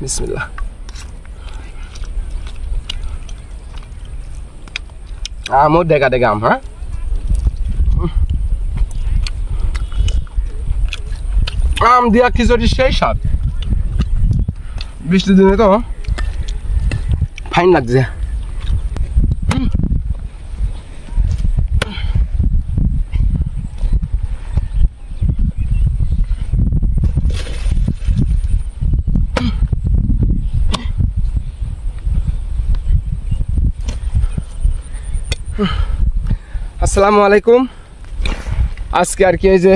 বিসমিল্লাহ। আমও দেখা দেখা আম, হ্যাঁ আম দিয়া খিচুড়ি সেই স্বাদ। বৃষ্টির দিনে তো ফাইন লাগছে। আসসালামু আলাইকুম। আজকে আর কি এই যে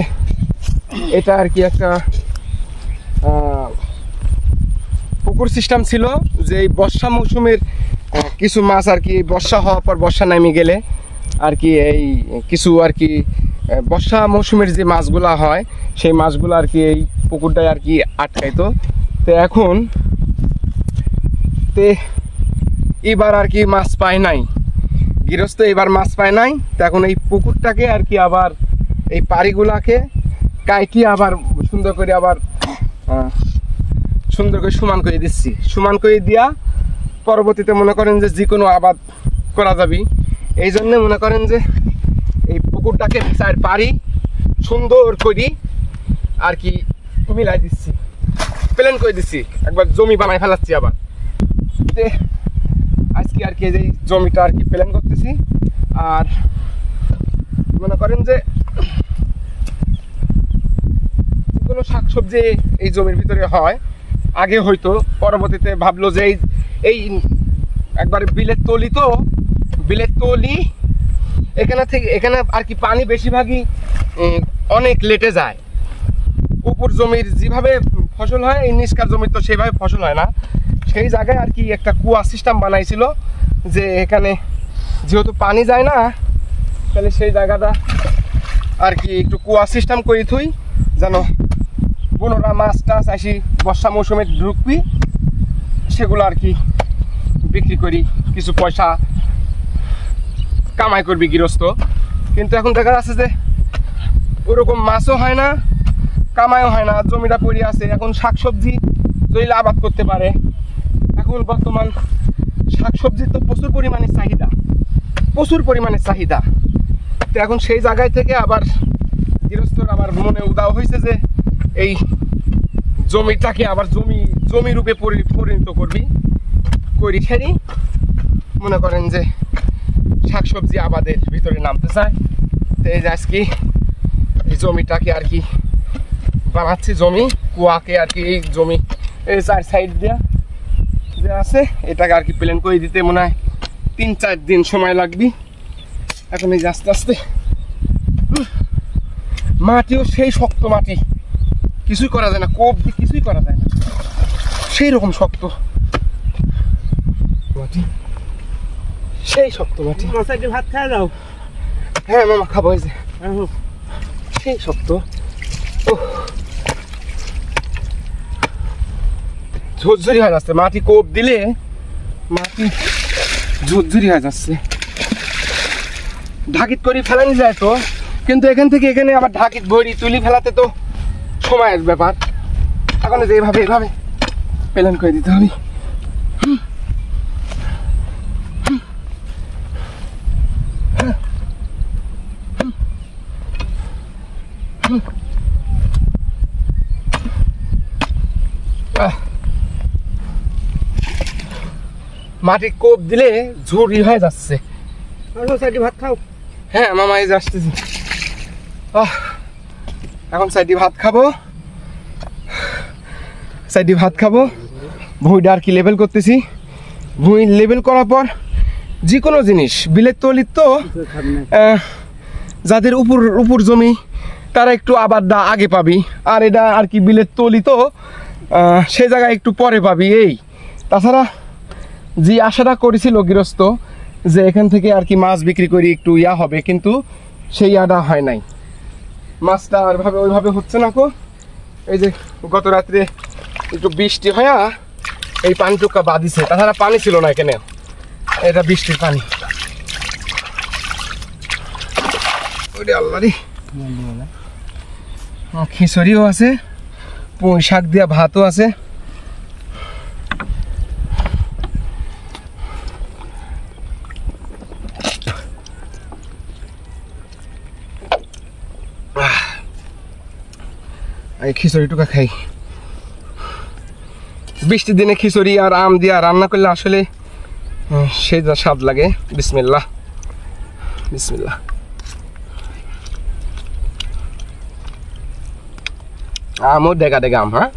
এটা আর কি একটা পুকুর সিস্টেম ছিল যে এই বর্ষা মৌসুমের কিছু মাছ আর কি বর্ষা হওয়ার পর বর্ষা নামে গেলে আর কি এই কিছু আর কি বর্ষা মৌসুমের যে মাছগুলা হয় সেই মাছগুলো আর কি এই পুকুরটায় আর কি আটকাইতো। তো এখন এবার আর কি মাছ পায় নাই, গৃহস্থ এবার মাছ পায় নাই। তো এখন এই পুকুরটাকে আর কি আবার এই পাড়িগুলাকে কাইটি আবার সুন্দর করে আবার সুন্দর করে সমান করে দিচ্ছি। সমান করে দিয়া পরবর্তীতে মনে করেন যে কোনো আবাদ করা যাবে। এই জন্য মনে করেন যে এই পুকুরটাকে চার পাড়ি সুন্দর করে আর কি মিলাই দিচ্ছি, প্ল্যান করে দিচ্ছি, একবার জমি বানাই ফেলাচ্ছি। আবার আজকে আর কি এই জমিটা আর কি প্ল্যান করতেছি। আর মনে করেন যে যেগুলো শাকসবজি এই জমির ভিতরে হয় আগে হয়তো, পরবর্তীতে ভাবলো যে এই একবারে বিলের তলি, তো বিলের তলি এখানে আর কি পানি বেশিরভাগই অনেক লেটে যায়। উপর জমির যেভাবে ফসল হয় এই নিষ্কার জমির তো সেইভাবে ফসল হয় না। সেই জায়গায় আর কি একটা কুয়া সিস্টেম বানাইছিল যে এখানে যেহেতু পানি যায় না, তাহলে সেই জায়গাটা আর কি একটু কুয়া সিস্টেম করে থুই, যেন বনোরা মাছ টাছ আসি বর্ষা মৌসুমে ঢুকবি, সেগুলো আর কি বিক্রি করি, কিছু পয়সা কামাই করবি গৃহস্থ। কিন্তু এখন দেখা যাচ্ছে যে ওরকম মাছও হয় না, কামাইও হয় না, জমিটা পড়ে আছে। এখন শাকসবজি যদি আবাদ করতে পারে, এখন বর্তমান শাকসবজির তো প্রচুর পরিমাণে চাহিদা। তো এখন সেই জায়গায় থেকে আবার গৃহস্থর আবার মনে উদাও হয়েছে যে এই জমিটাকে আবার জমি রূপে পরিণত করি খেরি মনে করেন যে শাকসবজি আবাদের ভিতরে নামতে চায়। তো এই যে আজকে এই জমিটাকে আর কি বানাচ্ছি, জমি কুয়াকে আর কি এই জমি এই চার সাইড দেওয়া যে আছে এটাকে আর কি প্ল্যান করে দিতে মনে হয় 3-4 দিন সময় লাগবে। এখন এই যে আস্তে আস্তে মাটিও সেই শক্ত মাটি, কিছুই করা যায় না, কোপ দিয়ে কিছুই করা যায় না, সেই রকম শক্ত মাটি, সেই শক্ত মাটি। ভাত খাওয়া যাও? হ্যাঁ মামা খাবো, এই যে সেই শক্ত। ঝুরঝুরি হয়ে যাচ্ছে, মাটি কোপ দিলে মাটি ঝুরঝুরি হয়ে যাচ্ছে। ঢাকিত করে ফেলানি যায় তো, কিন্তু এখান থেকে এখানে আবার ঢাকিত ভরি তুলি ফেলাতে তো সময়ের ব্যাপার। এখন যে এভাবে প্ল্যান করে দিতে হবে। মাটি কোপ দিলে ঝুরি হয়ে যাচ্ছে। ভাত খাও? হ্যাঁ মামা এই যে আসতেছি। এখন সাইডে ভাত খাবো। ভুঁইটা আর কি লেবেল করতেছি। ভুঁই লেবেল করার পর যে কোনো জিনিস বিলের তলির তো যাদের উপর জমি তারা একটু আবাদটা আগে পাবি, আর এটা আর কি বিলের তলি তো সে জায়গায় একটু পরে পাবি। এই তাছাড়া যে আশাটা করেছিল গৃহস্থ যে এখান থেকে আর কি মাছ বিক্রি করি একটু হবে, কিন্তু সেই আটা হয় নাই। মাছটা ওইভাবে হচ্ছে না। এই যে গত রাত্রে একটু বৃষ্টি হয়ে এই পানিটুকা বাঁধিছে, তাছাড়া পানি ছিল না এখানে, এটা বৃষ্টির পানি। আল্লাহরি খিচুড়িও আছে, পুঁই শাক দিয়া ভাতও আছে। এই খিচুড়িটুকু খাই। বৃষ্টির দিনে খিচুড়ি আর আম দিয়া রান্না করলে আসলে সেই যা স্বাদ লাগে। বিসমিল্লাহ বিসমিল্লাহ। আমও ডেকা ডেকা আম। হ্যাঁ,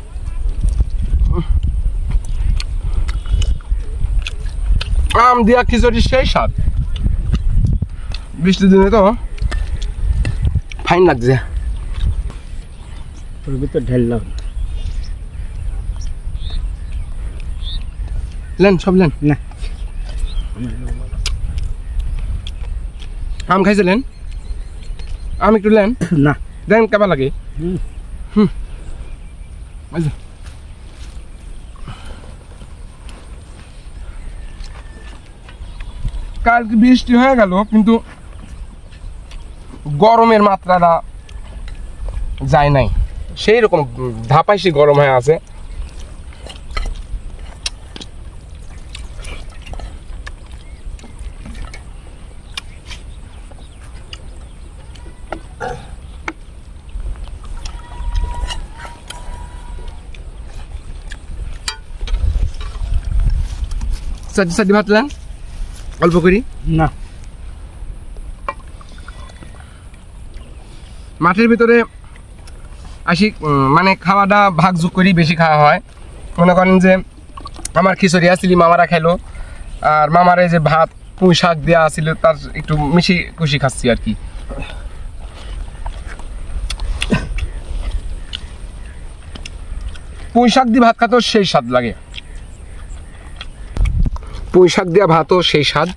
আম দিয়া খিচুড়ি সেই স্বাদ। বৃষ্টির দিনে তো ফাইন লাগছে। ওর ভিতর ঢেললাম লেন সব লেন। না আম খাইছিলেন? আম একটু লেন। না দেন কেমন লাগে। কালকে বৃষ্টি হয়ে গেল কিন্তু গরমের মাত্রাটা যায় নাই, সেই রকম ধাপাইছি গরম হয়ে আছে। সাজি সাজি ভাত লেন অল্প করি। না মাঠের ভিতরে আসি মানে খাওয়াটা ভাগযোগ করি, বেশি খাওয়া হয়। মনে করেন যে আমার খিচুড়ি আসছিল, মামারা খাইলো, আর মামারে যে ভাত পুঁই শাক দেওয়া আসছিল তার একটু মিশি খুশি খাচ্ছি আর কি। পুঁই শাক দিয়ে ভাত খাতেও সেই স্বাদ লাগে। পুঁই শাক দেওয়া ভাতও সেই স্বাদ।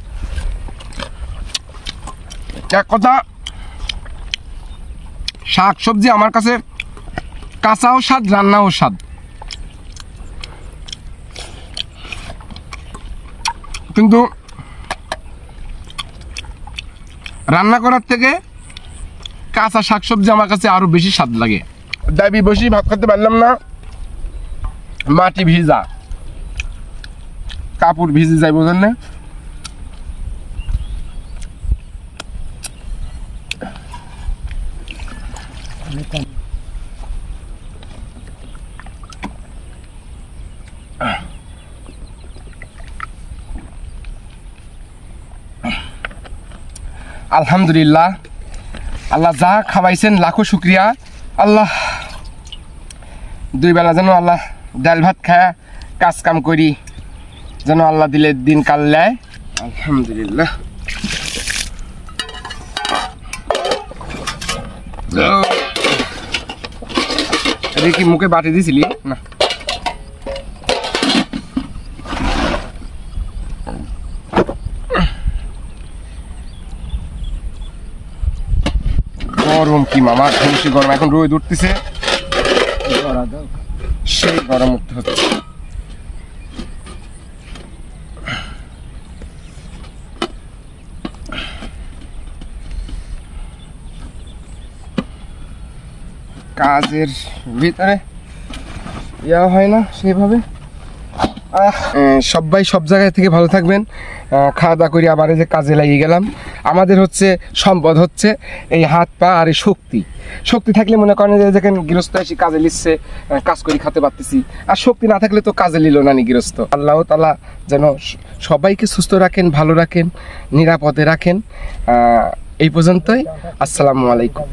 এক কথা, শাক সবজি আমার কাছে কাঁচাও স্বাদ, রান্নাও স্বাদ। কিন্তু রান্না করার থেকে কাঁচা শাক সবজি আমার কাছে আরো বেশি স্বাদ লাগে। দাবি বসি ভাত খেতে পারলাম না, মাটি ভিজা, কাপড় ভিজে যায়, বোঝেন না? আলহামদুলিল্লাহ, আল্লাহ যা খাওয়াইছেন লাখো শুক্রিয়া। আল্লাহ দুই বেলা যেন আল্লাহ ডাল ভাত খায় কাজ কাম করি, যেন আল্লাহ দিলে দিন কাল নেয়। আলহামদুলিল্লাহ। কি মুখে বাটি দিছিলি না? গরম কি মামা, ঘুমসি গরম। এখন রোদ উঠতেছে, সেই গরম উঠতে হচ্ছে। কাজের ভিতরে ইয়া হয় না সেইভাবে। সবাই সব জায়গায় থেকে ভালো থাকবেন। খাওয়া দাওয়া করে আবার এই যে কাজে লাগিয়ে গেলাম। আমাদের হচ্ছে সম্পদ হচ্ছে এই হাত পা আর এই শক্তি। শক্তি থাকলে মনে করেন যে যেখানে গৃহস্থ এসে কাজে লিখছে, কাজ করে খেতে পারতেছি। আর শক্তি না থাকলে তো কাজে নিল না নি গৃহস্থ। আল্লাহ তাআলা যেন সবাইকে সুস্থ রাখেন, ভালো রাখেন, নিরাপদে রাখেন। এই পর্যন্তই। আসসালামু আলাইকুম।